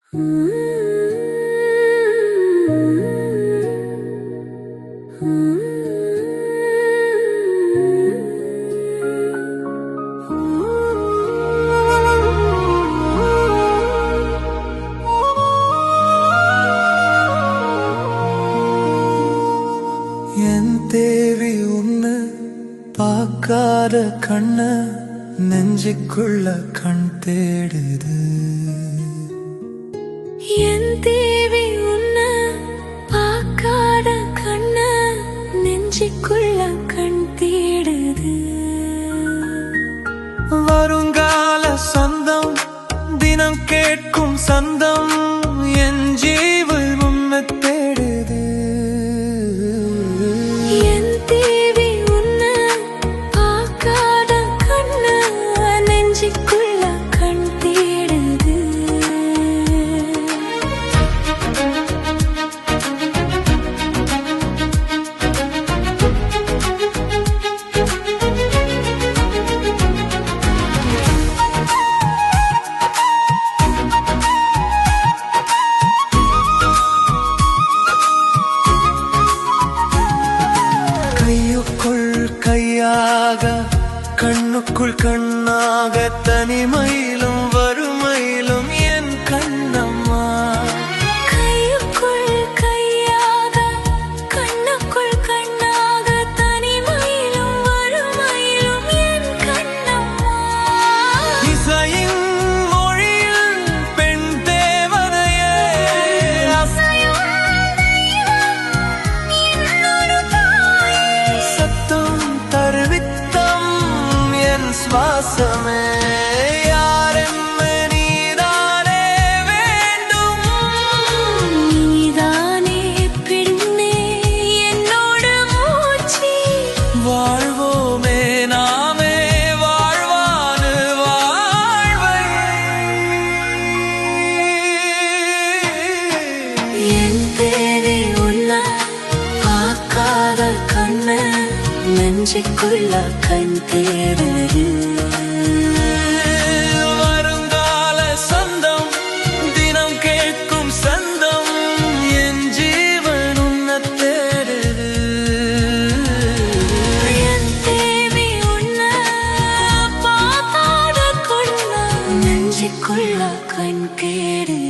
என் தேவி உன்னை பார்க்காத கண்ணு நெஞ்சுக்குள்ள கண் தேடுது. என் தேவி உன்னை பார்க்காத கண்ணு நெஞ்சுக்குள்ள கண் தேடுது. வருங்கால சொந்தம் தினம் கேட்கும் சந்தம் என் ஜீவன் உன்னை தேடுது. என் தேவி உன்னை பார்க்காத கண்ணு நெஞ்சுக்குள்ள கண் தேடுது. கையுக்குள் கையாக கண்ணுக்குள் கண்ணாக தனிமையிலும் வறுமையிலும் என் கண்ணம்மா. கையுக்குள் கையாக கண்ணுக்குள் கண்ணாக தனிமையிலும் வறுமையிலும் என் கண்ணம்மா. இசையின் மொழியில் பெண் தேவதையே சத்தம் தருவித்தம் என் சுவாசமே. யாரென்ன நீதானே வேண்டும். நீதானே பெண்ணே என்னோட மூச்சு. வாழ்வோமே நாமே வாழ்வானு வாழ்வை. என் தேவி உன்னை பார்க்காத கண்ணு நெஞ்சுக்குள்ள கண் தேடுது. வருங்கால சொந்தம் தினம் கேட்கும் சந்தம் என் ஜீவன் உன்னை தேடுது. என் தேவி உன்னை பார்க்காத கண்ணு நெஞ்சுக்குள்ள கண் தேடுது.